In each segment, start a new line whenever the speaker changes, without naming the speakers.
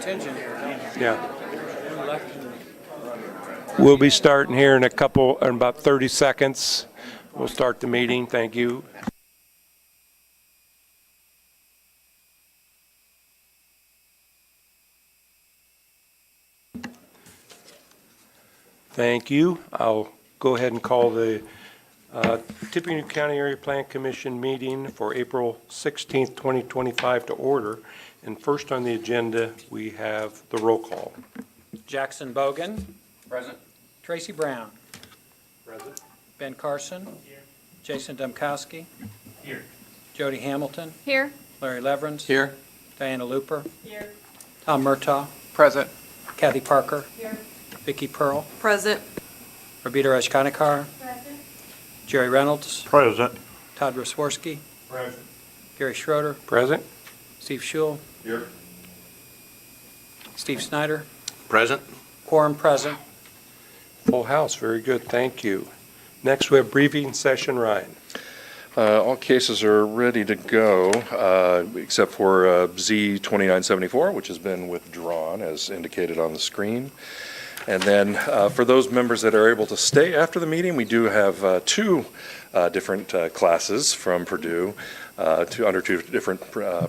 contingent here.
Yeah. We'll be starting here in about 30 seconds. We'll start the meeting. Thank you. Thank you. I'll go ahead and call the Tippecanoe County Area Plan Commission meeting for April 16th, 2025 to order. And first on the agenda, we have the roll call.
Jackson Bogan.
Present.
Tracy Brown.
Present.
Ben Carson. Here. Jason Demkowski.
Here.
Jody Hamilton.
Here.
Larry Leverance.
Here.
Diana Looper.
Here.
Tom Murtaugh.
Present.
Kathy Parker.
Here.
Vicky Pearl.
Present.
Rabita Rajkanikar.
Present.
Jerry Reynolds.
Present.
Todd Rosworski.
Present.
Gary Schroeder.
Present.
Steve Schul.
Here.
Steve Snyder.
Present.
Quorum present.
Full house. Very good. Thank you. Next, we have briefing session. Ryan.
All cases are ready to go, except for Z 2974, which has been withdrawn as indicated on the screen. And then for those members that are able to stay after the meeting, we do have two different classes from Purdue, under two different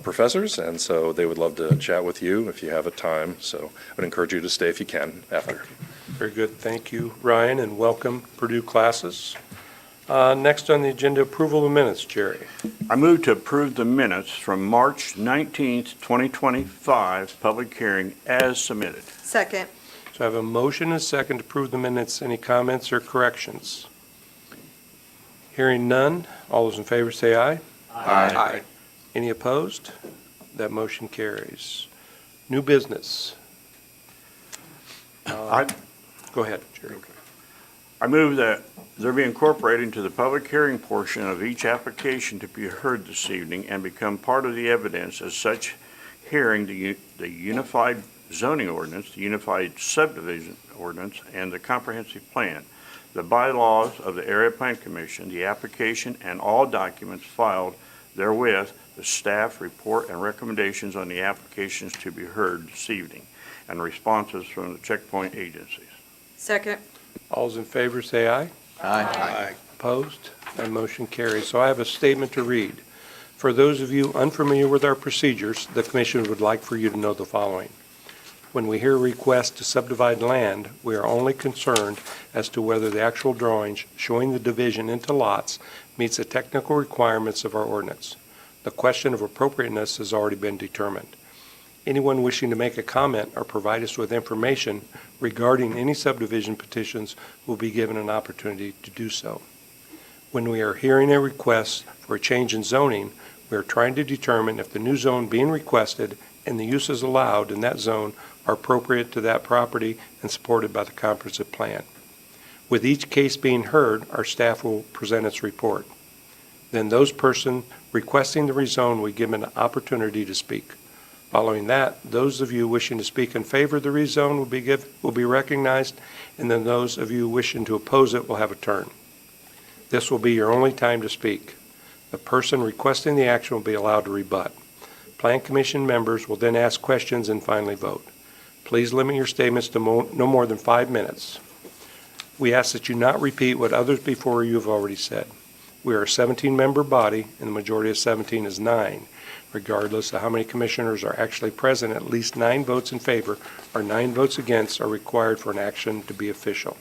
professors, and so they would love to chat with you if you have a time. So I would encourage you to stay if you can after.
Very good. Thank you, Ryan, and welcome, Purdue classes. Next on the agenda, approval of minutes. Jerry.
I move to approve the minutes from March 19th, 2025, public hearing as submitted.
Second.
So I have a motion and a second to approve the minutes. Any comments or corrections? Hearing none. All those in favor say aye.
Aye.
Any opposed? That motion carries. New business. Go ahead, Jerry.
I move that there be incorporated into the public hearing portion of each application to be heard this evening and become part of the evidence as such hearing the unified zoning ordinance, the unified subdivision ordinance, and the comprehensive plan, the bylaws of the Area Plan Commission, the application, and all documents filed therewith, the staff report and recommendations on the applications to be heard this evening, and responses from the checkpoint agencies.
Second.
All those in favor say aye.
Aye.
Opposed? That motion carries. So I have a statement to read. For those of you unfamiliar with our procedures, the Commission would like for you to know the following. When we hear requests to subdivide land, we are only concerned as to whether the actual drawings showing the division into lots meets the technical requirements of our ordinance. The question of appropriateness has already been determined. Anyone wishing to make a comment or provide us with information regarding any subdivision petitions will be given an opportunity to do so. When we are hearing a request for a change in zoning, we are trying to determine if the new zone being requested and the uses allowed in that zone are appropriate to that property and supported by the comprehensive plan. With each case being heard, our staff will present its report. Then those person requesting the rezone will be given an opportunity to speak. Following that, those of you wishing to speak in favor of the rezone will be recognized, and then those of you wishing to oppose it will have a turn. This will be your only time to speak. The person requesting the action will be allowed to rebut. Plan Commission members will then ask questions and finally vote. Please limit your statements to no more than 5 minutes. We ask that you not repeat what others before you have already said. We are a 17-member body, and the majority of 17 is 9. Regardless of how many commissioners are actually present, at least 9 votes in favor or 9 votes against are required for an action to be official.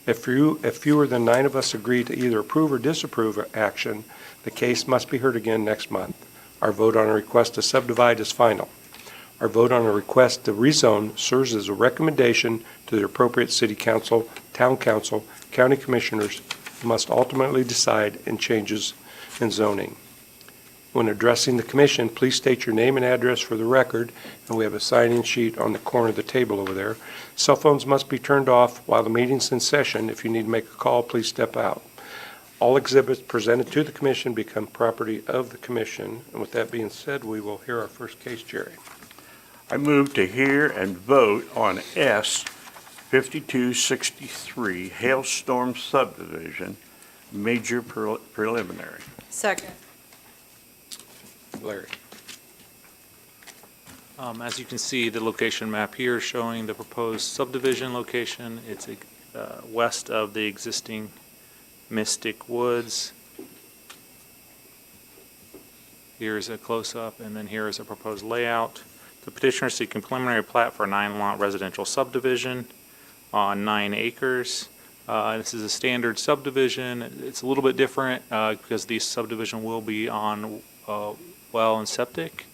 If fewer than 9 of us agree to either approve or disapprove action, the case must be heard again next month. Our vote on a request to subdivide is final. Our vote on a request to rezone serves as a recommendation to the appropriate city council, town council, county commissioners who must ultimately decide in changes in zoning. When addressing the commission, please state your name and address for the record, and we have a sign-in sheet on the corner of the table over there. Cell phones must be turned off while the meeting's in session. If you need to make a call, please step out. All exhibits presented to the commission become property of the commission. And with that being said, we will hear our first case, Jerry.
I move to hear and vote on S 5263 Hailstorm Subdivision, major preliminary.
Second.
Larry.
As you can see, the location map here showing the proposed subdivision location. It's west of the existing Mystic Woods. Here's a close-up, and then here is a proposed layout. The petitioner is seeking preliminary plat for a 9-lot residential subdivision on 9 acres. This is a standard subdivision. It's a little bit different because the subdivision will be on well and septic,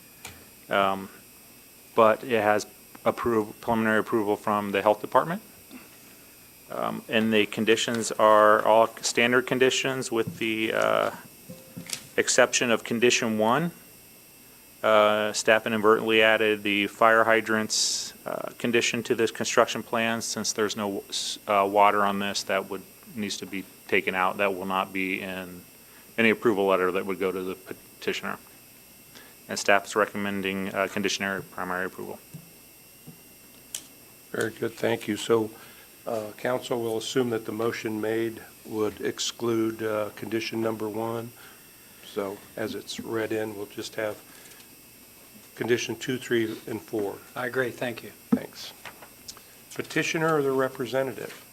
but it has preliminary approval from the health department. And the conditions are all standard conditions with the exception of condition 1. Staff inadvertently added the fire hydrants condition to this construction plan. Since there's no water on this, that needs to be taken out. That will not be in any approval letter that would go to the petitioner. And staff is recommending conditionary primary approval.
Very good, thank you. So council will assume that the motion made would exclude condition number 1. So as it's read in, we'll just have condition 2, 3, and 4.
I agree, thank you.
Thanks. Petitioner or the representative?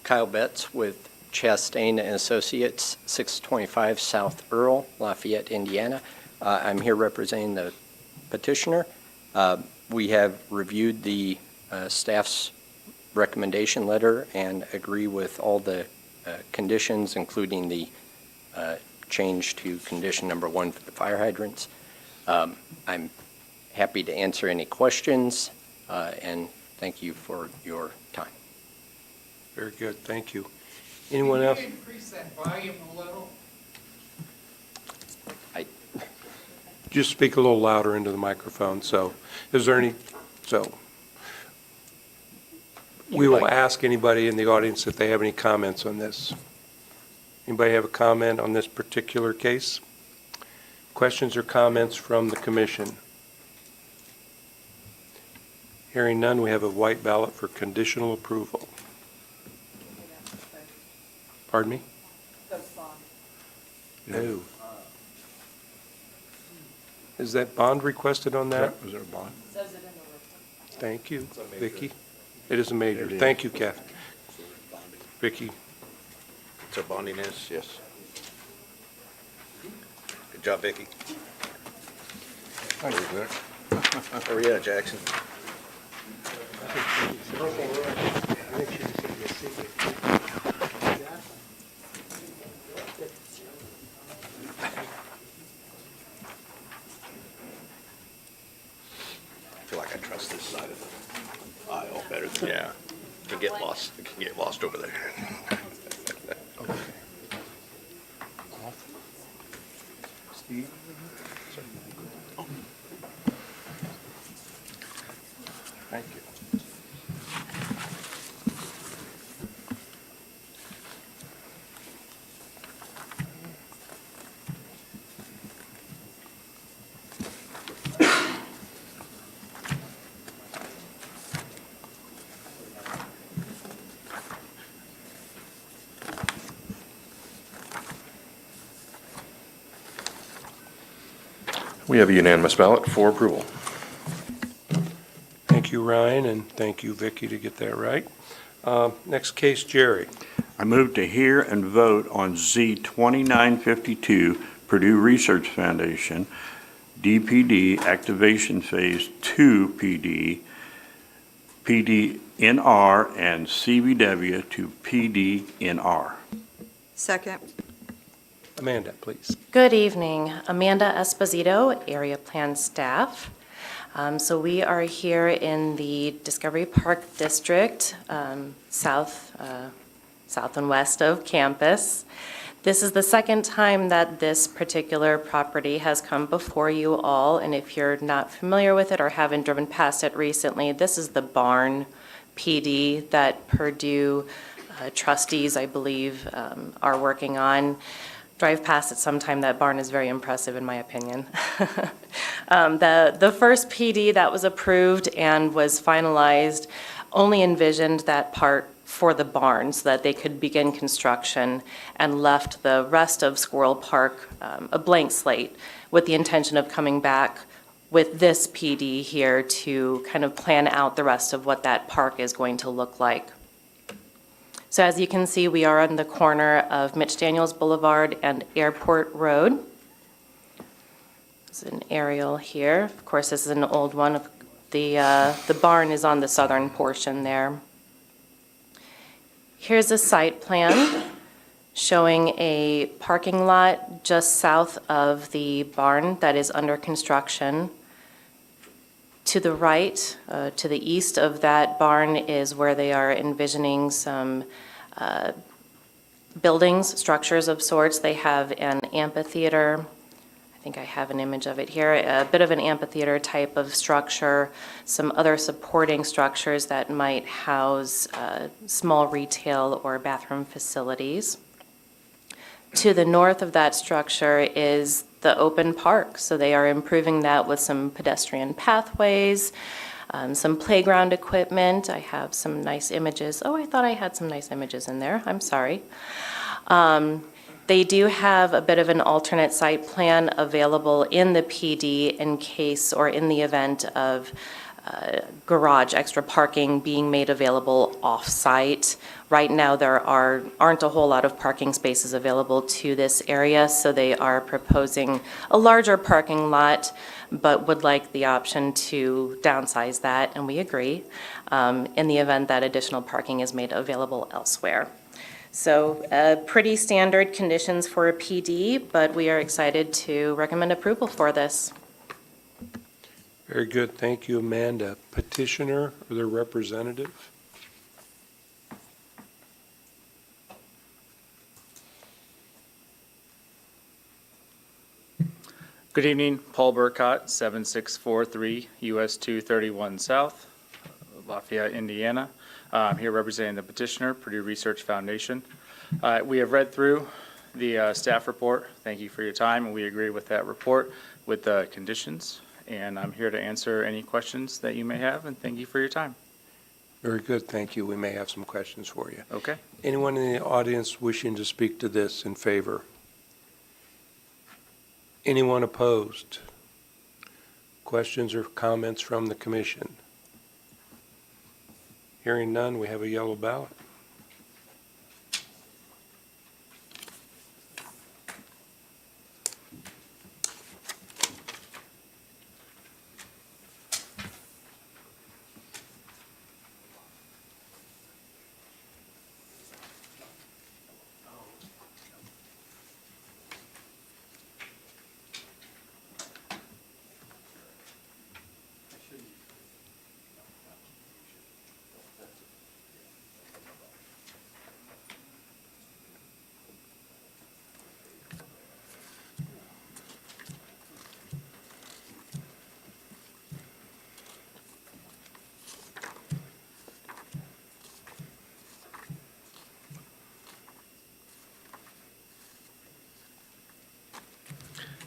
Kyle Betts with Chastain and Associates, 625 South Earl, Lafayette, Indiana. I'm here representing the petitioner. We have reviewed the staff's recommendation letter and agree with all the conditions, including the change to condition number 1 for the fire hydrants. I'm happy to answer any questions, and thank you for your time.
Very good, thank you. Anyone else?
Can you increase that volume a little?
Just speak a little louder into the microphone. So is there any, so we will ask anybody in the audience if they have any comments on this. Anybody have a comment on this particular case? Questions or comments from the commission? Hearing none, we have a white ballot for conditional approval. Pardon me? No. Is that bond requested on that?
Was there a bond?
Thank you, Vicki. It is a major. Thank you, Kathy. Vicki.
So bonding is, yes. Good job, Vicki.
Thank you, Vic.
Where are you at, Jackson? I feel like I trust this side of the aisle better than, yeah. Can get lost over there.
Steve? Thank you.
We have a unanimous ballot for approval.
Thank you, Ryan, and thank you, Vicki, to get that right. Next case, Jerry.
I move to hear and vote on Z 2952 Purdue Research Foundation, DPD Activation Phase 2 PD, PDNR, and CBW to PDNR.
Second.
Amanda, please.
Good evening. Amanda Esposito, Area Plan Staff. So we are here in the Discovery Park District, south and west of campus. This is the second time that this particular property has come before you all, and if you're not familiar with it or haven't driven past it recently, this is the barn PD that Purdue trustees, I believe, are working on. Drive past it sometime. That barn is very impressive in my opinion. The first PD that was approved and was finalized only envisioned that part for the barn so that they could begin construction, and left the rest of Squirrel Park a blank slate with the intention of coming back with this PD here to kind of plan out the rest of what that park is going to look like. So as you can see, we are on the corner of Mitch Daniels Boulevard and Airport Road. There's an aerial here. Of course, this is an old one. The barn is on the southern portion there. Here's a site plan showing a parking lot just south of the barn that is under construction. To the right, to the east of that barn is where they are envisioning some buildings, structures of sorts. They have an amphitheater. I think I have an image of it here, a bit of an amphitheater type of structure, some other supporting structures that might house small retail or bathroom facilities. To the north of that structure is the open park, so they are improving that with some pedestrian pathways, some playground equipment. I have some nice images. Oh, I thought I had some nice images in there. I'm sorry. They do have a bit of an alternate site plan available in the PD in case or in the event of garage extra parking being made available off-site. Right now, there aren't a whole lot of parking spaces available to this area, so they are proposing a larger parking lot, but would like the option to downsize that, and we agree, in the event that additional parking is made available elsewhere. So pretty standard conditions for a PD, but we are excited to recommend approval for this.
Very good. Thank you, Amanda. Petitioner or their representative?
Good evening, Paul Burkott, 7643 US 231 South, Lafayette, Indiana. I'm here representing the petitioner, Purdue Research Foundation. We have read through the staff report. Thank you for your time, and we agree with that report with the conditions. And I'm here to answer any questions that you may have, and thank you for your time.
Very good. Thank you. We may have some questions for you.
Okay.
Anyone in the audience wishing to speak to this in favor? Anyone opposed? Questions or comments from the commission? Hearing none, we have a yellow ballot.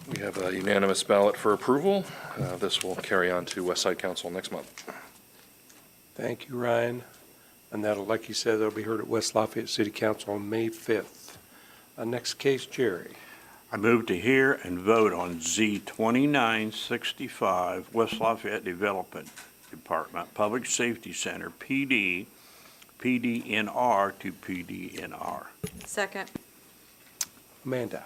We have a unanimous ballot for approval. This will carry on to Westside Council next month.
Thank you, Ryan. And that'll, like you said, that'll be heard at West Lafayette City Council on May 5th. Next case, Jerry.
I move to hear and vote on Z 2965, West Lafayette Development Department, Public Safety Center, PD, PDNR to PDNR.
Second.
Amanda.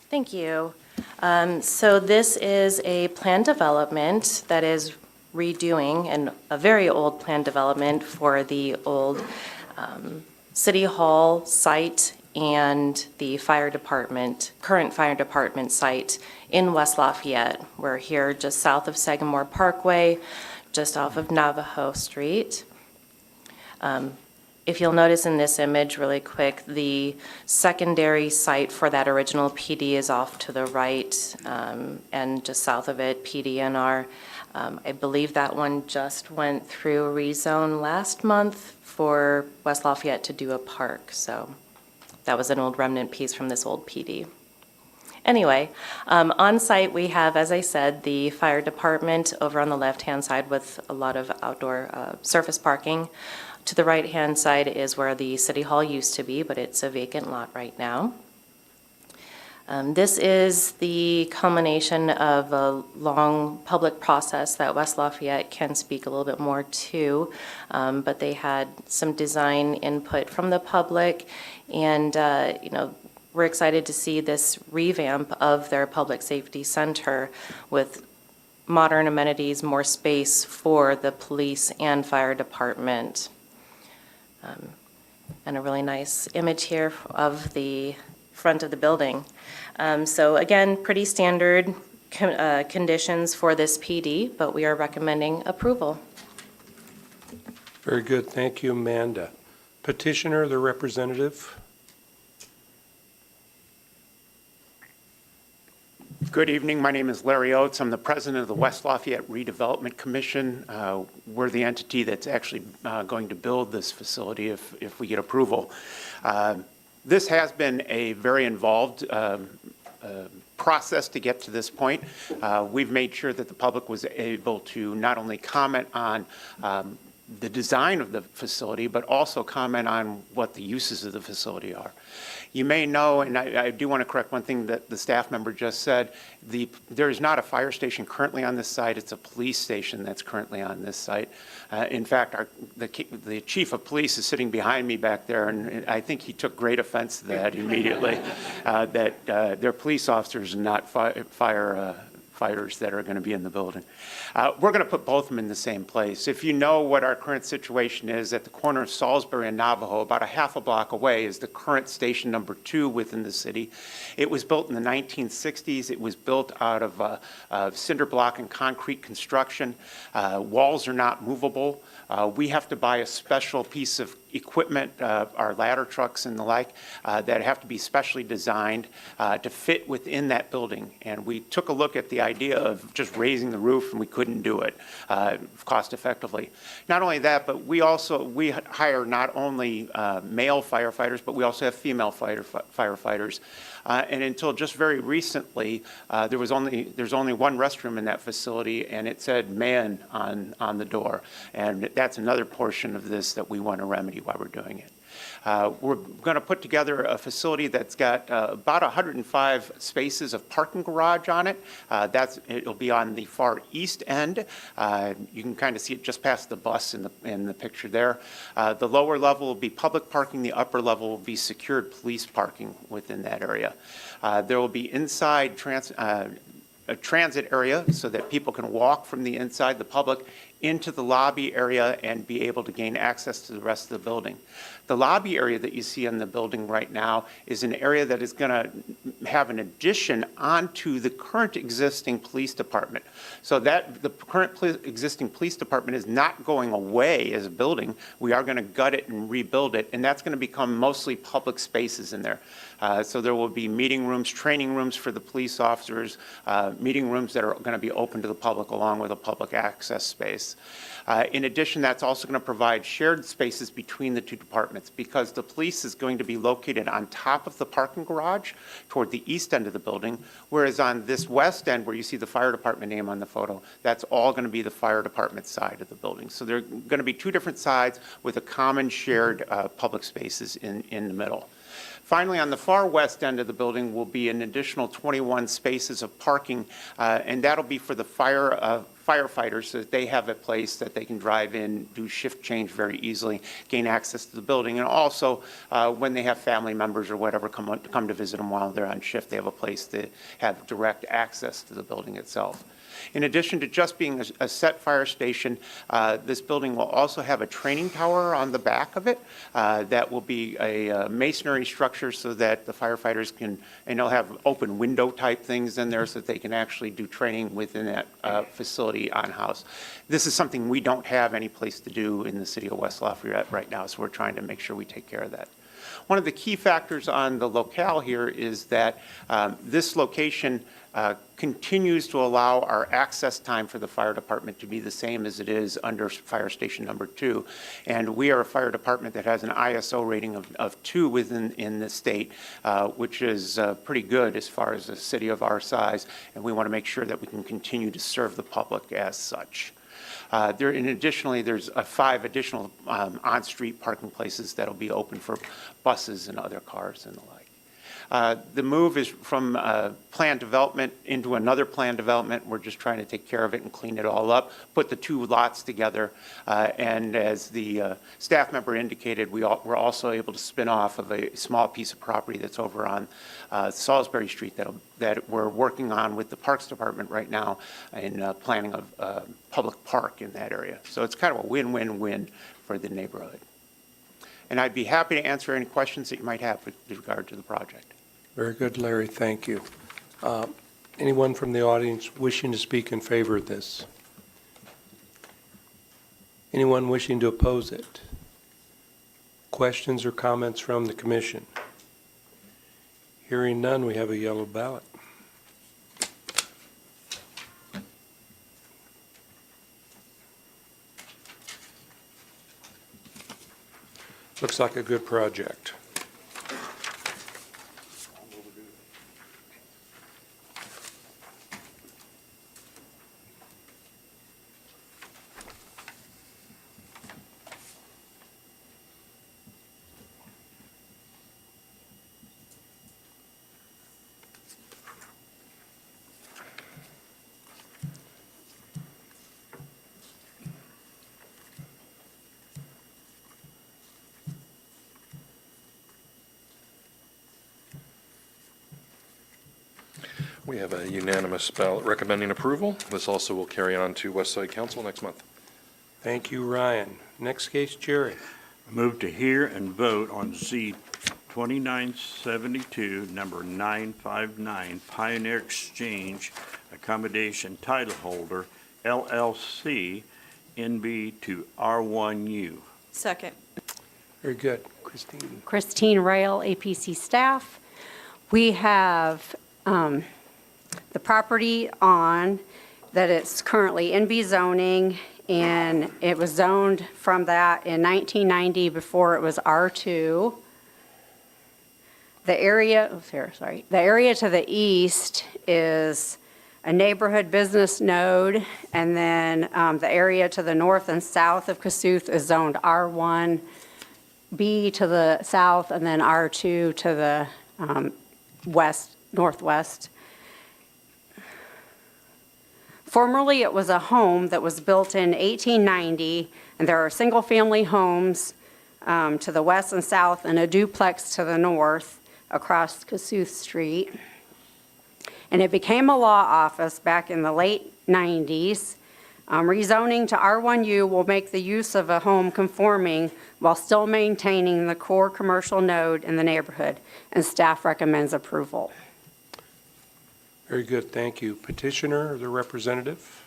Thank you. So this is a plan development that is redoing a very old plan development for the old City Hall site and the fire department, current fire department site in West Lafayette. We're here just south of Sagamore Parkway, just off of Navajo Street. If you'll notice in this image really quick, the secondary site for that original PD is off to the right, and just south of it, PDNR. I believe that one just went through a rezone last month for West Lafayette to do a park, so that was an old remnant piece from this old PD. Anyway, on site we have, as I said, the fire department over on the left-hand side with a lot of outdoor surface parking. To the right-hand side is where the City Hall used to be, but it's a vacant lot right now. This is the culmination of a long public process that West Lafayette can speak a little bit more to, but they had some design input from the public, and we're excited to see this revamp of their public safety center with modern amenities, more space for the police and fire department. And a really nice image here of the front of the building. So again, pretty standard conditions for this PD, but we are recommending approval.
Very good. Thank you, Amanda. Petitioner, the representative.
Good evening. My name is Larry Oates. I'm the president of the West Lafayette Redevelopment Commission. We're the entity that's actually going to build this facility if we get approval. This has been a very involved process to get to this point. We've made sure that the public was able to not only comment on the design of the facility, but also comment on what the uses of the facility are. You may know, and I do want to correct one thing that the staff member just said, there is not a fire station currently on this site, it's a police station that's currently on this site. In fact, the chief of police is sitting behind me back there, and I think he took great offense to that immediately, that they're police officers and not firefighters that are going to be in the building. We're going to put both of them in the same place. If you know what our current situation is, at the corner of Salisbury and Navajo, about a half a block away, is the current station number 2 within the city. It was built in the 1960s. It was built out of cinder block and concrete construction. Walls are not movable. We have to buy a special piece of equipment, our ladder trucks and the like, that have to be specially designed to fit within that building. And we took a look at the idea of just raising the roof, and we couldn't do it cost effectively. Not only that, but we hire not only male firefighters, but we also have female firefighters. And until just very recently, there's only one restroom in that facility, and it said "man" on the door. And that's another portion of this that we want to remedy while we're doing it. We're going to put together a facility that's got about 105 spaces of parking garage on it. It'll be on the far east end. You can kind of see it just past the bus in the picture there. The lower level will be public parking. The upper level will be secured police parking within that area. There will be inside a transit area so that people can walk from the inside, the public, into the lobby area and be able to gain access to the rest of the building. The lobby area that you see in the building right now is an area that is going to have an addition onto the current existing police department. So that the current existing police department is not going away as a building. We are going to gut it and rebuild it, and that's going to become mostly public spaces in there. So there will be meeting rooms, training rooms for the police officers, meeting rooms that are going to be open to the public along with a public access space. In addition, that's also going to provide shared spaces between the two departments because the police is going to be located on top of the parking garage toward the east end of the building, whereas on this west end where you see the fire department name on the photo, that's all going to be the fire department side of the building. So there are going to be two different sides with a common shared public spaces in the middle. Finally, on the far west end of the building will be an additional 21 spaces of parking, and that'll be for the firefighters so that they have a place that they can drive in, do shift change very easily, gain access to the building, and also when they have family members or whatever come to visit them while they're on shift, they have a place to have direct access to the building itself. In addition to just being a set fire station, this building will also have a training tower on the back of it that will be a masonry structure so that the firefighters can, and they'll have open window type things in there so that they can actually do training within that facility on house. This is something we don't have any place to do in the city of West Lafayette right now, so we're trying to make sure we take care of that. One of the key factors on the locale here is that this location continues to allow our access time for the fire department to be the same as it is under fire station number 2. And we are a fire department that has an ISO rating of 2 in the state, which is pretty good as far as a city of our size. And we want to make sure that we can continue to serve the public as such. And additionally, there's 5 additional on-street parking places that'll be open for buses and other cars and the like. The move is from planned development into another planned development. We're just trying to take care of it and clean it all up, put the 2 lots together, and as the staff member indicated, we're also able to spin off of a small piece of property that's over on Salisbury Street that we're working on with the Parks Department right now in planning a public park in that area. So it's kind of a win-win-win for the neighborhood. And I'd be happy to answer any questions that you might have with regard to the project.
Very good, Larry, thank you. Anyone from the audience wishing to speak in favor of this? Anyone wishing to oppose it? Questions or comments from the commission? Hearing none, we have a yellow ballot. Looks like a good project.
We have a unanimous ballot recommending approval. This also will carry on to West Side Council next month.
Thank you, Ryan. Next case, Jerry.
Move to hear and vote on Z 2972, number 959, Pioneer Exchange Accommodation Title Holder, LLC, NB to R1U.
Second.
Very good. Christine.
Christine Rail, APC staff. We have the property on that it's currently NB zoning, and it was zoned from that in 1990 before it was R2. The area, the area to the east is a neighborhood business node, and then the area to the north and south of Kossuth is zoned R1, B to the south, and then R2 to the northwest. Formerly, it was a home that was built in 1890, and there are single-family homes to the west and south and a duplex to the north across Kossuth Street. And it became a law office back in the late 90s. Rezoning to R1U will make the use of a home conforming while still maintaining the core commercial node in the neighborhood, and staff recommends approval.
Very good, thank you. Petitioner or the representative?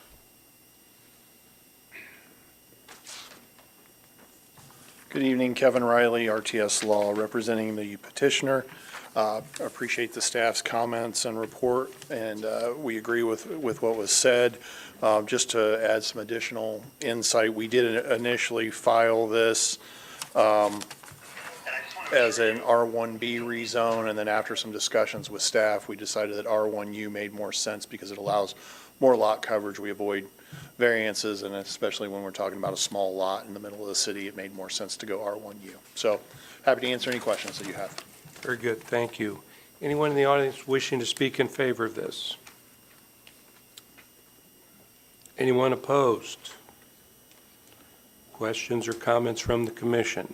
Good evening, Kevin Riley, RTS Law, representing the petitioner. Appreciate the staff's comments and report, and we agree with what was said. Just to add some additional insight, we did initially file this as an R1B rezone, and then after some discussions with staff, we decided that R1U made more sense because it allows more lot coverage. We avoid variances, and especially when we're talking about a small lot in the middle of the city, it made more sense to go R1U. So happy to answer any questions that you have.
Very good, thank you. Anyone in the audience wishing to speak in favor of this? Anyone opposed? Questions or comments from the commission?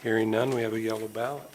Hearing none, we have a yellow ballot.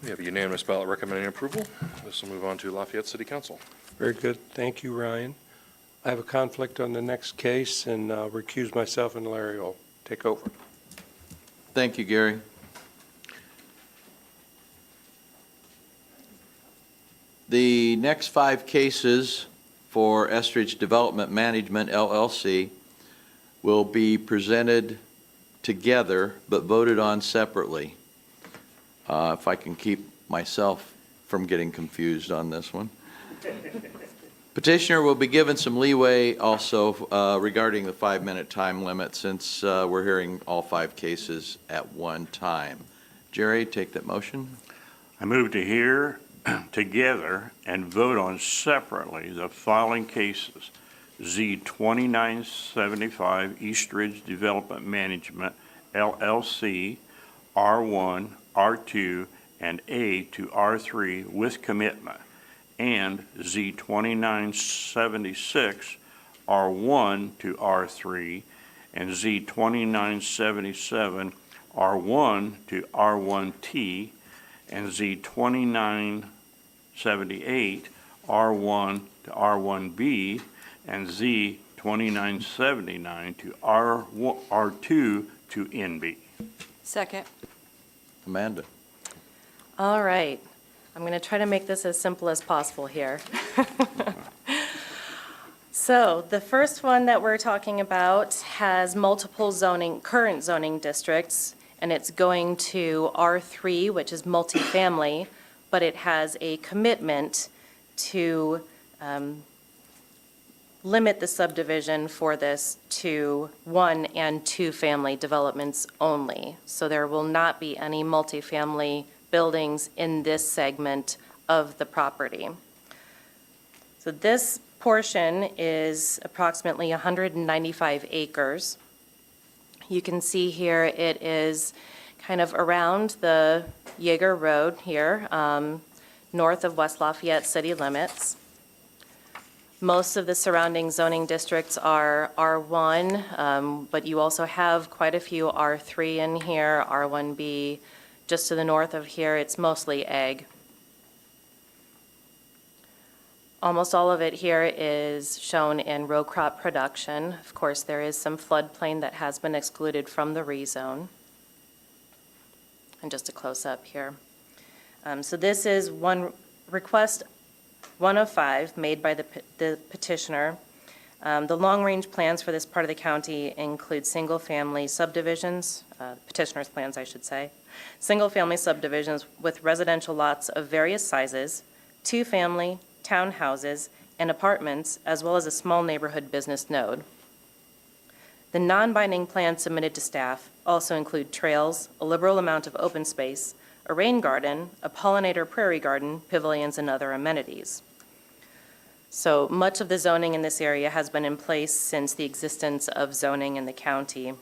We have a unanimous ballot recommending approval. This will move on to Lafayette City Council.
Very good. Thank you, Ryan. I have a conflict on the next case and recuse myself, and Larry will take over.
Thank you, Gary. The next 5 cases for Estridge Development Management LLC will be presented together but voted on separately. If I can keep myself from getting confused on this one. Petitioner will be given some leeway also regarding the 5-minute time limit since we're hearing all 5 cases at one time. Jerry, take that motion.
I move to hear together and vote on separately the following cases. Z 2975 Eastridge Development Management LLC, R1, R2, and A to R3 with commitment, and Z 2976 R1 to R3, and Z 2977 R1 to R1T, and Z 2978 R1 to R1B, and Z 2979 to R2 to NB.
Second.
Amanda.
All right. I'm going to try to make this as simple as possible here. So the first one that we're talking about has multiple current zoning districts, and it's going to R3, which is multifamily, but it has a commitment to limit the subdivision for this to 1 and 2 family developments only. So there will not be any multifamily buildings in this segment of the property. So this portion is approximately 195 acres. You can see here it is kind of around the Yeager Road here, north of West Lafayette city limits. Most of the surrounding zoning districts are R1, but you also have quite a few R3 in here, R1B. Just to the north of here, it's mostly ag. Almost all of it here is shown in row crop production. Of course, there is some floodplain that has been excluded from the rezone. And just a close-up here. So this is one request, 1 of 5, made by the petitioner. The long-range plans for this part of the county include single-family subdivisions, petitioner's plans, I should say, single-family subdivisions with residential lots of various sizes, 2-family, townhouses, and apartments, as well as a small neighborhood business node. The non-binding plans submitted to staff also include trails, a liberal amount of open space, a rain garden, a pollinator prairie garden, pavilions, and other amenities. So much of the zoning in this area has been in place since the existence of zoning in the county.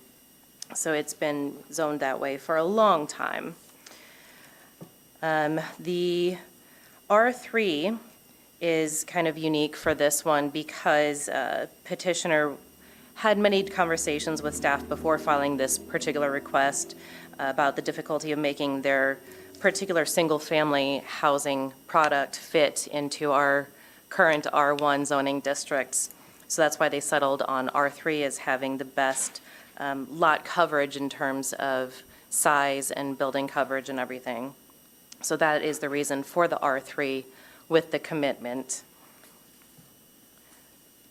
So it's been zoned that way for a long time. The R3 is kind of unique for this one because petitioner had many conversations with staff before filing this particular request about the difficulty of making their particular single-family housing product fit into our current R1 zoning districts. So that's why they settled on R3 as having the best lot coverage in terms of size and building coverage and everything. So that is the reason for the R3 with the commitment.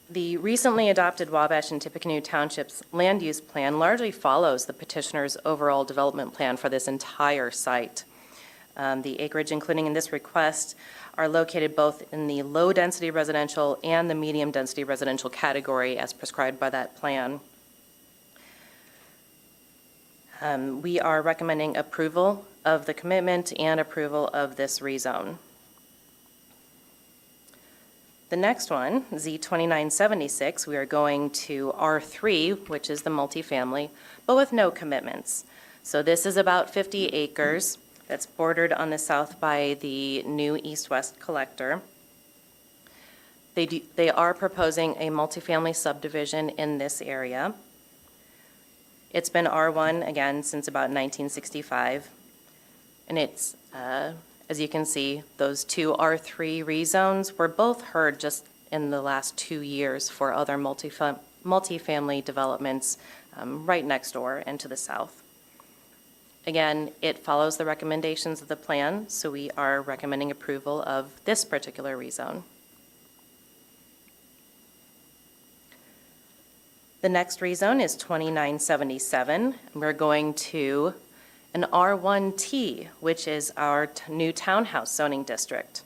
The recently adopted Wabash and Tippecanoe Township's land use plan largely follows the petitioner's overall development plan for this entire site. The acreage, including in this request, are located both in the low-density residential and the medium-density residential category as prescribed by that plan. We are recommending approval of the commitment and approval of this rezone. The next one, Z2976, we are going to R3, which is the multifamily, but with no commitments. So this is about 50 acres. That's bordered on the south by the new east-west collector. They are proposing a multifamily subdivision in this area. It's been R1, again, since about 1965, and it's As you can see, those two R3 rezones were both heard just in the last 2 years for other multifamily developments right next door and to the south. Again, it follows the recommendations of the plan, so we are recommending approval of this particular rezone. The next rezone is 2977. We're going to an R1T, which is our new townhouse zoning district.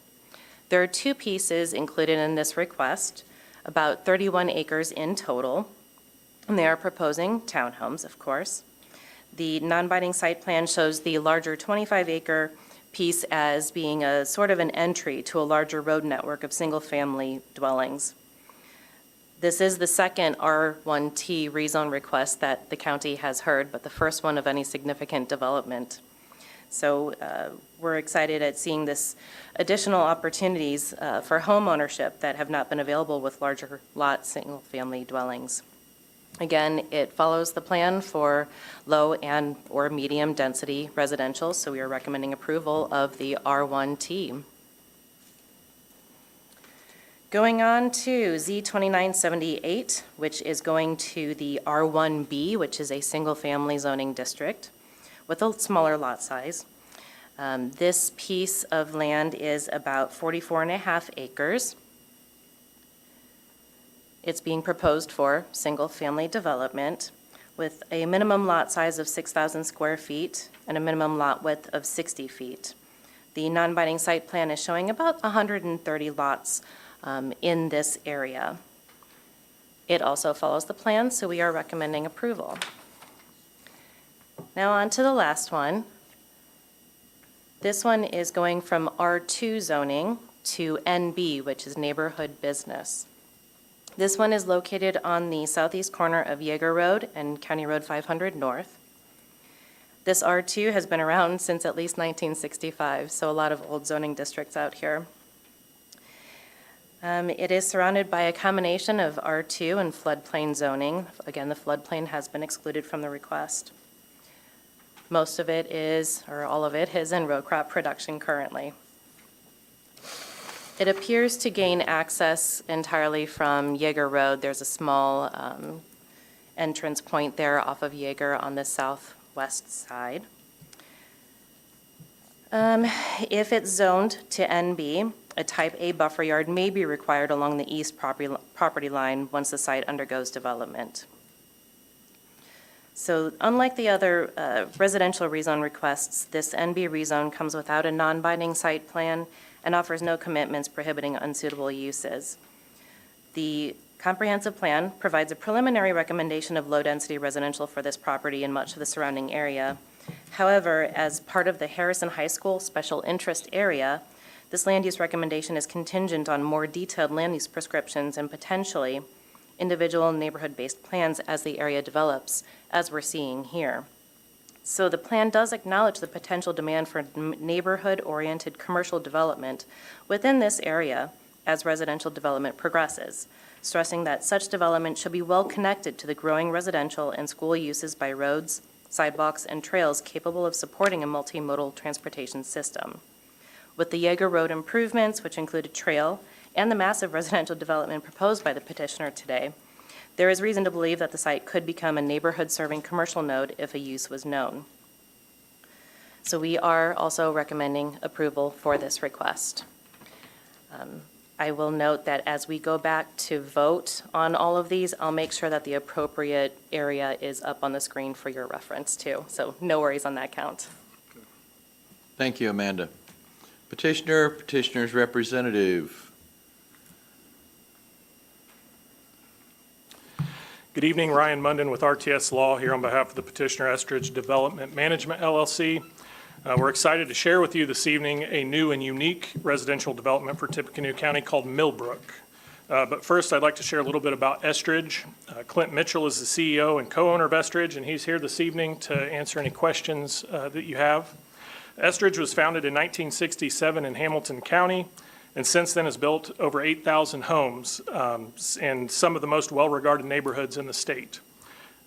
There are 2 pieces included in this request, about 31 acres in total, and they are proposing townhomes, of course. The non-binding site plan shows the larger 25-acre piece as being a sort of an entry to a larger road network of single-family dwellings. This is the second R1T rezone request that the county has heard, but the first one of any significant development. So we're excited at seeing this additional opportunities for home ownership that have not been available with larger lot single-family dwellings. Again, it follows the plan for low and or medium density residential, so we are recommending approval of the R1T. Going on to Z2978, which is going to the R1B, which is a single-family zoning district with a smaller lot size. This piece of land is about 44.5 acres. It's being proposed for single-family development with a minimum lot size of 6,000 square feet and a minimum lot width of 60 feet. The non-binding site plan is showing about 130 lots in this area. It also follows the plan, so we are recommending approval. Now on to the last one. This one is going from R2 zoning to NB, which is neighborhood business. This one is located on the southeast corner of Yeager Road and County Road 500 North. This R2 has been around since at least 1965, so a lot of old zoning districts out here. It is surrounded by a combination of R2 and floodplain zoning. Again, the floodplain has been excluded from the request. Most of it is, or all of it, is in row crop production currently. It appears to gain access entirely from Yeager Road. There's a small entrance point there off of Yeager on the southwest side. If it's zoned to NB, a type A buffer yard may be required along the east property line once the site undergoes development. So unlike the other residential rezone requests, this NB rezone comes without a non-binding site plan and offers no commitments prohibiting unsuitable uses. The comprehensive plan provides a preliminary recommendation of low-density residential for this property and much of the surrounding area. However, as part of the Harrison High School special interest area, this land use recommendation is contingent on more detailed land use prescriptions and potentially individual neighborhood-based plans as the area develops, as we're seeing here. So the plan does acknowledge the potential demand for neighborhood-oriented commercial development within this area as residential development progresses, stressing that such development should be well connected to the growing residential and school uses by roads, sidewalks, and trails capable of supporting a multimodal transportation system. With the Yeager Road improvements, which include a trail, and the massive residential development proposed by the petitioner today, there is reason to believe that the site could become a neighborhood-serving commercial node if a use was known. So we are also recommending approval for this request. I will note that as we go back to vote on all of these, I'll make sure that the appropriate area is up on the screen for your reference too. So no worries on that count.
Thank you, Amanda. Petitioner, petitioner's representative.
Good evening, Ryan Munden with RTS Law here on behalf of the petitioner Estridge Development Management LLC. We're excited to share with you this evening a new and unique residential development for Tippecanoe County called Millbrook. But first, I'd like to share a little bit about Estridge. Clint Mitchell is the CEO and co-owner of Estridge, and he's here this evening to answer any questions that you have. Estridge was founded in 1967 in Hamilton County, and since then has built over 8,000 homes in some of the most well-regarded neighborhoods in the state.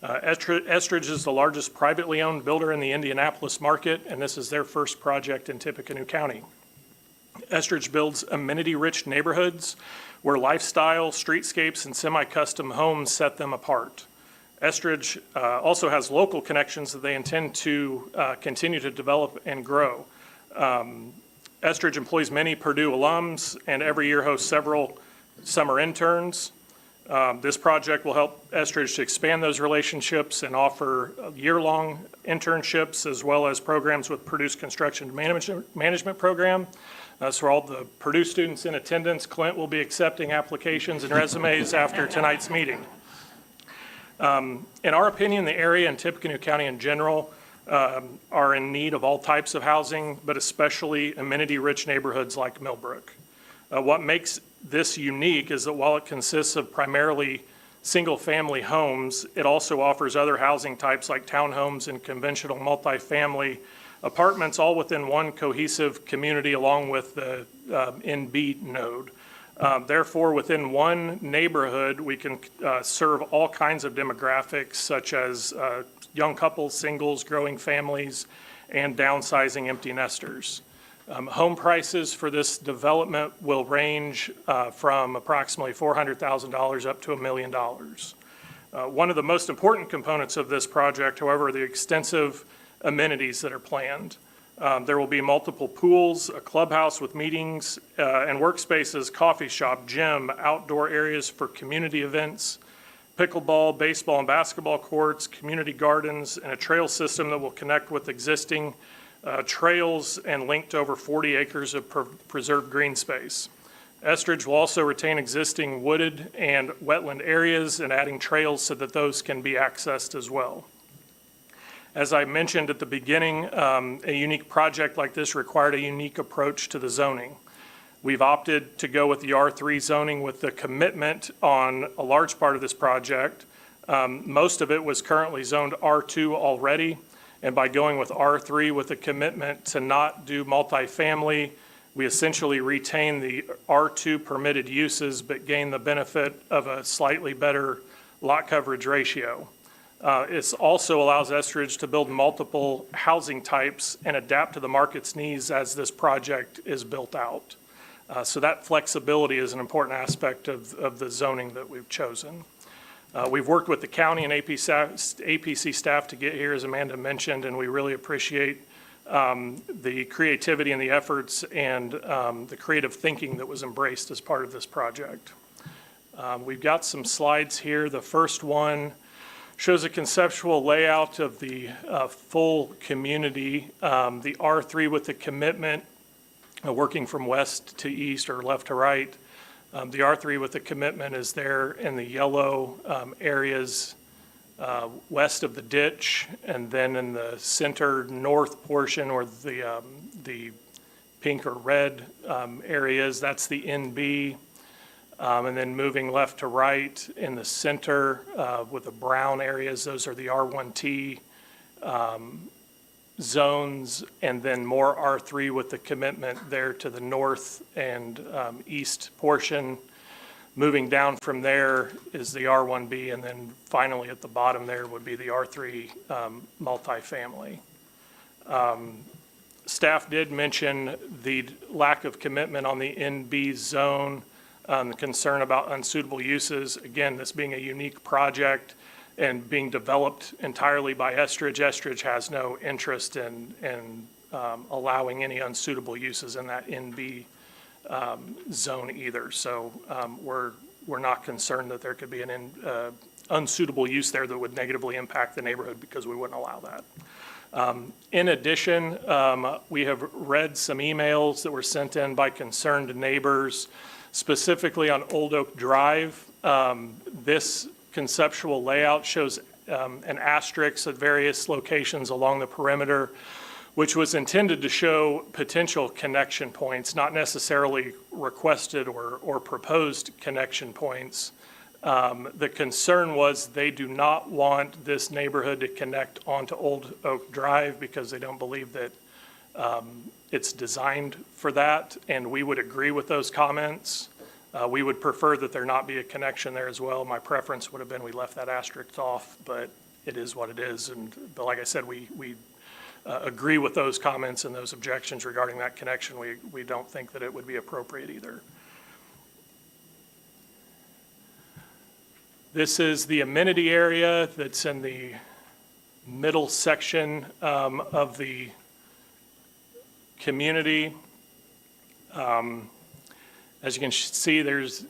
Estridge is the largest privately owned builder in the Indianapolis market, and this is their first project in Tippecanoe County. Estridge builds amenity-rich neighborhoods where lifestyle, streetscapes, and semi-custom homes set them apart. Estridge also has local connections that they intend to continue to develop and grow. Estridge employs many Purdue alums and every year hosts several summer interns. This project will help Estridge to expand those relationships and offer year-long internships as well as programs with Purdue's construction management program. So for all the Purdue students in attendance, Clint will be accepting applications and resumes after tonight's meeting. In our opinion, the area and Tippecanoe County in general are in need of all types of housing, but especially amenity-rich neighborhoods like Millbrook. What makes this unique is that while it consists of primarily single-family homes, it also offers other housing types like townhomes and conventional multifamily apartments, all within one cohesive community along with the NB node. Therefore, within one neighborhood, we can serve all kinds of demographics such as young couples, singles, growing families, and downsizing empty nesters. Home prices for this development will range from approximately $400,000 up to $1 million. One of the most important components of this project, however, are the extensive amenities that are planned. There will be multiple pools, a clubhouse with meetings and workspaces, coffee shop, gym, outdoor areas for community events, pickleball, baseball, and basketball courts, community gardens, and a trail system that will connect with existing trails and link to over 40 acres of preserved green space. Estridge will also retain existing wooded and wetland areas and adding trails so that those can be accessed as well. As I mentioned at the beginning, a unique project like this required a unique approach to the zoning. We've opted to go with the R3 zoning with the commitment on a large part of this project. Most of it was currently zoned R2 already, and by going with R3 with a commitment to not do multifamily, we essentially retain the R2 permitted uses but gain the benefit of a slightly better lot coverage ratio. It also allows Estridge to build multiple housing types and adapt to the market's needs as this project is built out. So that flexibility is an important aspect of the zoning that we've chosen. We've worked with the county and APC staff to get here, as Amanda mentioned, and we really appreciate the creativity and the efforts and the creative thinking that was embraced as part of this project. We've got some slides here. The first one shows a conceptual layout of the full community, the R3 with the commitment, working from west to east or left to right. The R3 with the commitment is there in the yellow areas west of the ditch, and then in the center north portion or the pink or red areas, that's the NB. And then moving left to right in the center with the brown areas, those are the R1T zones, and then more R3 with the commitment there to the north and east portion. Moving down from there is the R1B, and then finally at the bottom there would be the R3 multifamily. Staff did mention the lack of commitment on the NB zone, the concern about unsuitable uses. Again, this being a unique project and being developed entirely by Estridge, Estridge has no interest in allowing any unsuitable uses in that NB zone either. So we're not concerned that there could be an unsuitable use there that would negatively impact the neighborhood because we wouldn't allow that. In addition, we have read some emails that were sent in by concerned neighbors, specifically on Old Oak Drive. This conceptual layout shows an asterisk at various locations along the perimeter, which was intended to show potential connection points, not necessarily requested or proposed connection points. The concern was they do not want this neighborhood to connect onto Old Oak Drive because they don't believe that it's designed for that, and we would agree with those comments. We would prefer that there not be a connection there as well. My preference would have been we left that asterisk off, but it is what it is. But like I said, we agree with those comments and those objections regarding that connection. We don't think that it would be appropriate either. This is the amenity area that's in the middle section of the community. As you can see,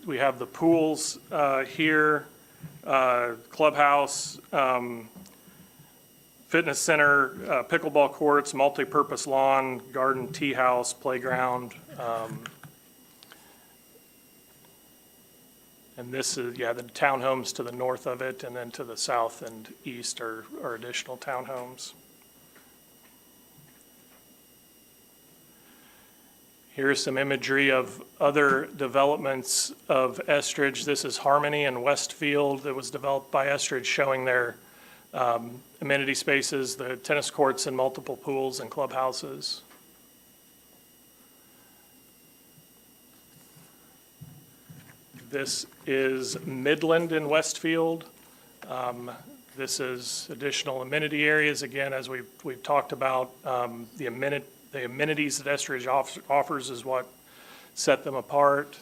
we have the pools here, clubhouse, fitness center, pickleball courts, multi-purpose lawn, garden, tea house, playground. And this is, the townhomes to the north of it, and then to the south and east are additional townhomes. Here's some imagery of other developments of Estridge. This is Harmony and Westfield that was developed by Estridge, showing their amenity spaces, the tennis courts and multiple pools and clubhouses. This is Midland in Westfield. This is additional amenity areas. Again, as we've talked about, the amenities that Estridge offers is what set them apart.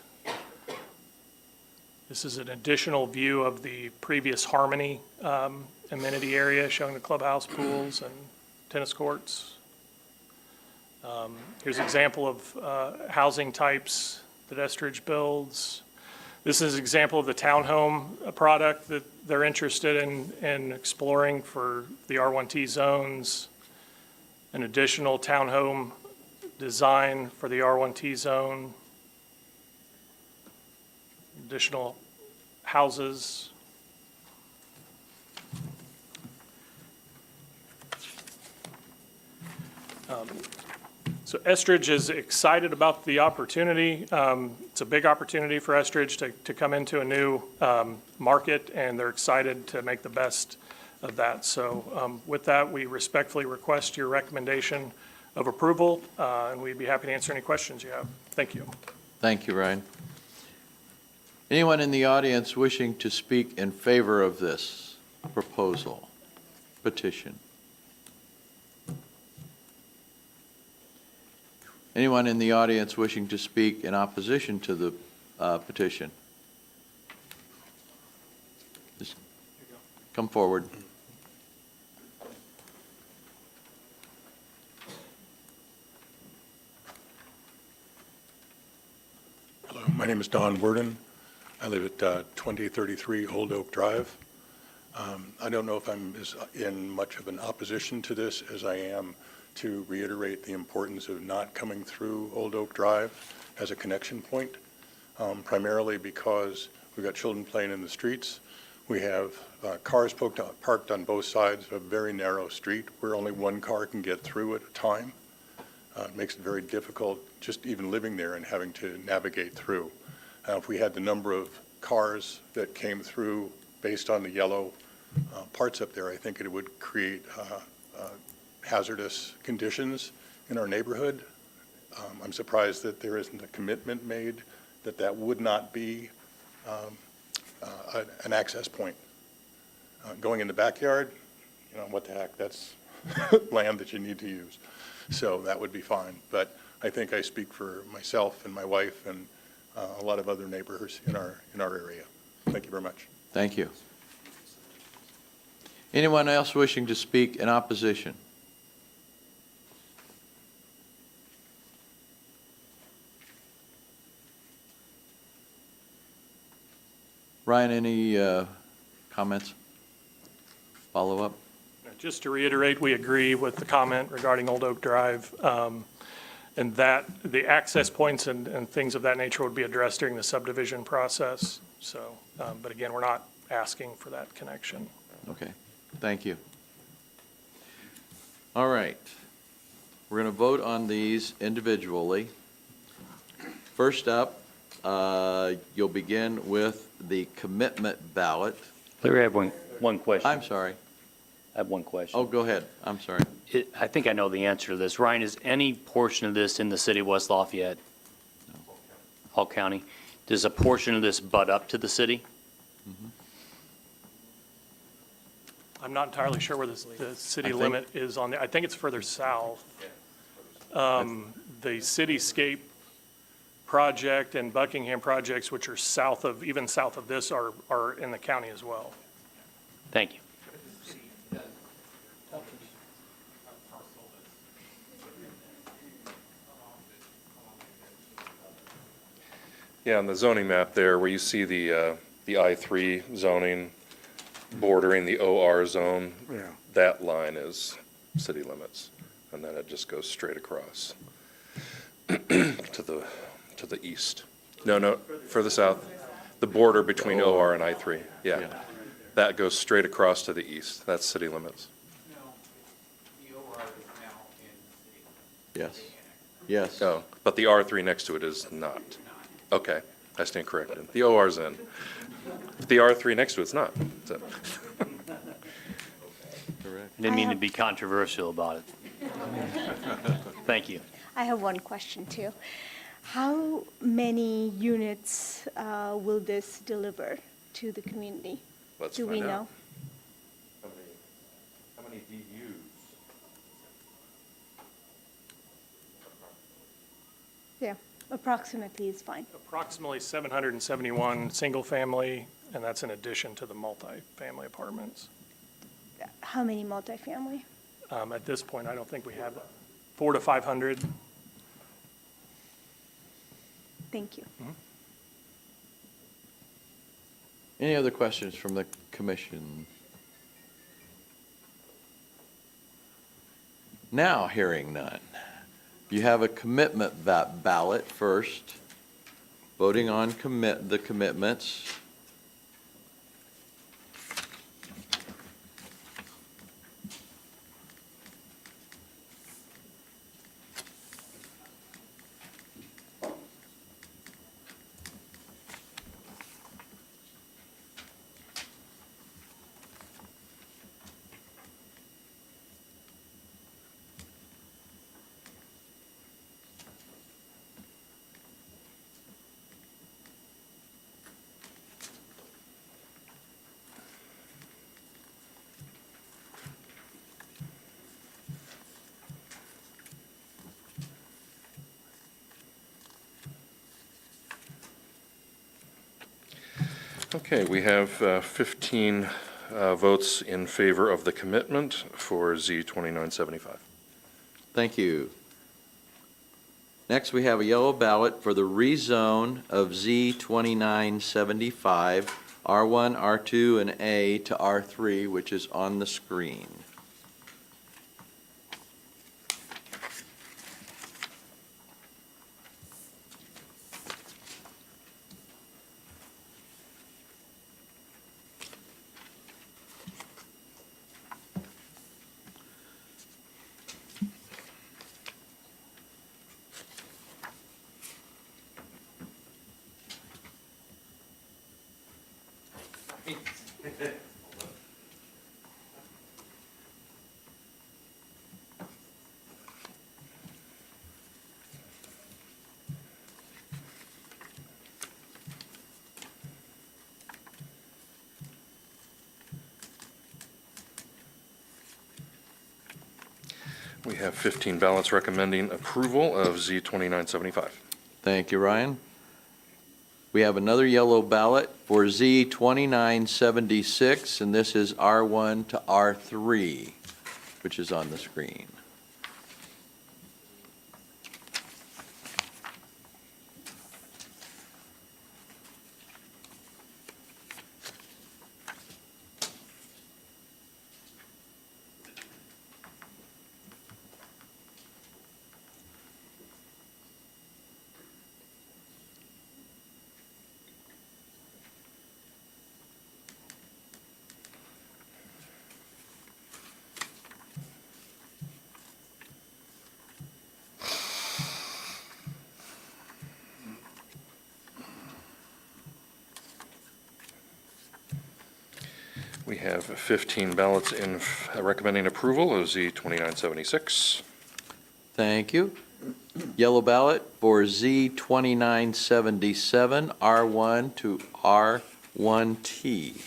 This is an additional view of the previous Harmony amenity area, showing the clubhouse, pools, and tennis courts. Here's an example of housing types that Estridge builds. This is an example of the townhome product that they're interested in exploring for the R1T zones. An additional townhome design for the R1T zone. Additional houses. So Estridge is excited about the opportunity. It's a big opportunity for Estridge to come into a new market, and they're excited to make the best of that. So with that, we respectfully request your recommendation of approval, and we'd be happy to answer any questions you have. Thank you.
Thank you, Ryan. Anyone in the audience wishing to speak in favor of this proposal, petition? Anyone in the audience wishing to speak in opposition to the petition? Just come forward.
Hello, my name is Don Worden. I live at 2033 Old Oak Drive. I don't know if I'm in much of an opposition to this as I am to reiterate the importance of not coming through Old Oak Drive as a connection point, primarily because we've got children playing in the streets. We have cars parked on both sides of a very narrow street where only one car can get through at a time. It makes it very difficult just even living there and having to navigate through. If we had the number of cars that came through based on the yellow parts up there, I think it would create hazardous conditions in our neighborhood. I'm surprised that there isn't a commitment made that that would not be an access point. Going in the backyard, you know, what the heck, that's land that you need to use. So that would be fine. But I think I speak for myself and my wife and a lot of other neighbors in our area. Thank you very much.
Thank you. Anyone else wishing to speak in opposition? Ryan, any comments? Follow up?
Just to reiterate, we agree with the comment regarding Old Oak Drive, and that the access points and things of that nature would be addressed during the subdivision process. So, but again, we're not asking for that connection.
Okay, thank you. All right, we're going to vote on these individually. First up, you'll begin with the commitment ballot.
Larry, I have one question.
I'm sorry.
I have one question.
Oh, go ahead. I'm sorry.
I think I know the answer to this. Ryan, is any portion of this in the city of West Lafayette? No. Hall County? Does a portion of this butt up to the city?
I'm not entirely sure where the city
I think-
limit is on the, I think it's further south. The Cityscape project and Buckingham projects, which are south of, even south of this, are in the county as well.
Thank you.
Yeah, on the zoning map there, where you see the I-3 zoning bordering the OR zone,
Yeah.
that line is city limits, and then it just goes straight across to the east. No, further south, the border between OR and I-3, yeah. That goes straight across to the east, that's city limits.
Yes. Yes.
Oh, but the R3 next to it is not. Okay, I stand corrected. The OR's in. The R3 next to it's not. So.
Correct.
I didn't mean to be controversial about it. Thank you.
I have one question too. How many units will this deliver to the community?
Let's
Do we
find out.
know?
How many DUs?
Yeah, approximately is fine.
Approximately 771 single-family, and that's in addition to the multifamily apartments.
How many multifamily?
At this point, I don't think we have 400 to 500.
Thank you.
Any other questions from the commission? Now, hearing none. You have a commitment ballot first, voting on the commitments.
Okay, we have 15 votes in favor of the commitment for Z2975.
Thank you. Next, we have a yellow ballot for the rezone of Z 2975, R1, R2, and A to R3, which is on the screen.
We have 15 ballots recommending approval of Z2975.
Thank you, Ryan. We have another yellow ballot for Z 2976, and this is R1 to R3, which is on the screen.
We have 15 ballots in recommending approval of Z2976.
Thank you. Yellow ballot for Z 2977, R1 to R1T.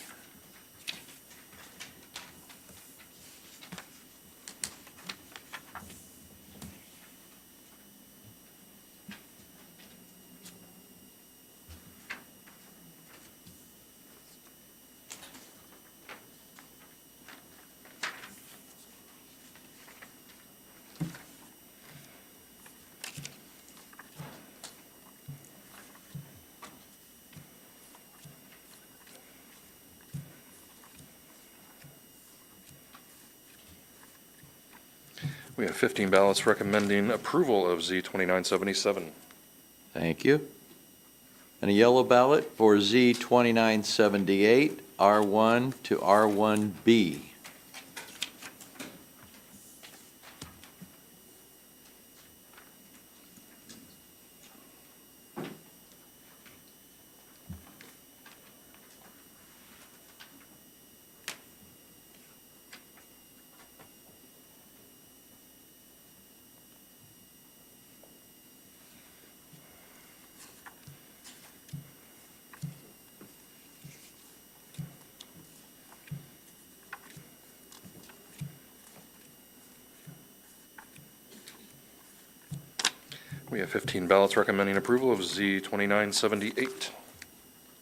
We have 15 ballots recommending approval of Z 2977.
Thank you. And a yellow ballot for Z 2978, R1 to R1B.
We have 15 ballots recommending approval of Z 2978.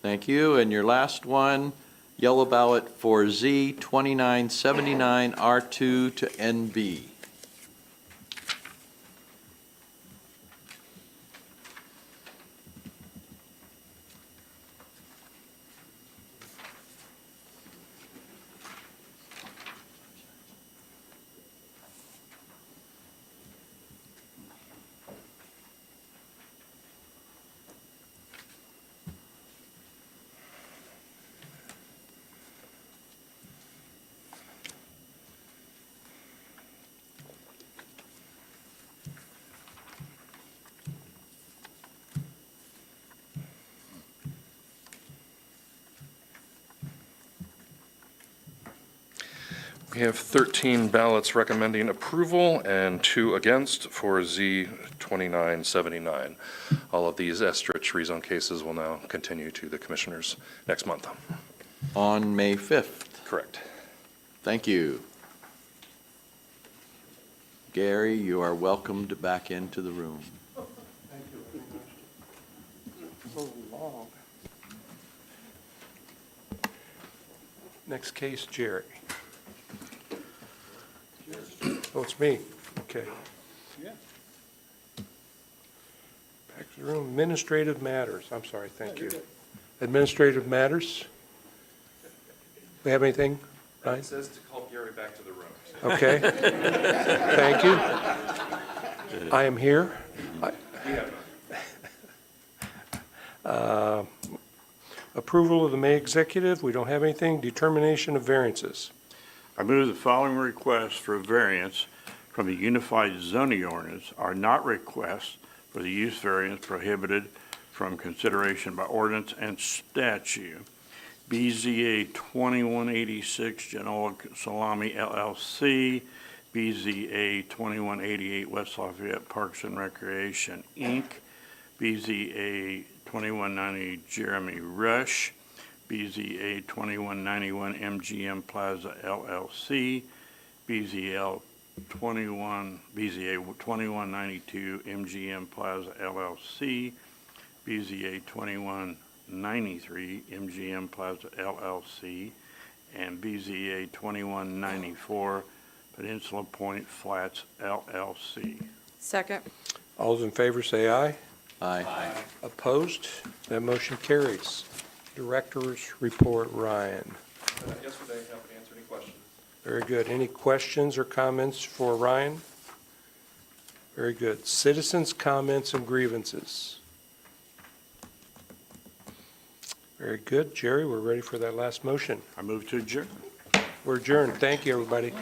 Thank you. And your last one, yellow ballot for Z 2979, R2 to NB.
We have 13 ballots recommending approval and 2 against for Z 2979. All of these Estridge rezone cases will now continue to the commissioners next month.
On May 5th.
Correct.
Thank you. Gary, you are welcomed back into the room.
Thank you. So long. Next case, Jerry. Oh, it's me. Okay.
Yeah.
Back to the room. Administrative matters. I'm sorry, thank you. Administrative matters? We have anything? Ryan?
It says to call Gary back to the room.
Okay. Thank you. I am here. Approval of the May executive. We don't have anything. Determination of variances.
I move the following requests for a variance from the Unified Zoning Ordinance are not requests for the use variance prohibited from consideration by ordinance and statute. BZA 2186 Genoa Salami LLC, BZA 2188 West Lafayette Parks and Recreation, Inc., BZA 2190 Jeremy Rush, BZA 2191 MGM Plaza LLC, BZA 2192 MGM Plaza LLC, BZA 2193 MGM Plaza LLC, and BZA 2194 Peninsula Point Flats LLC.
Second.
All those in favor say aye.
Aye.
Opposed? That motion carries. Director's report, Ryan.
Yesterday, happy to answer any questions.
Very good. Any questions or comments for Ryan? Very good. Citizens' comments and grievances. Very good. Jerry, we're ready for that last motion.
I move to adjourn.
We're adjourned. Thank you, everybody.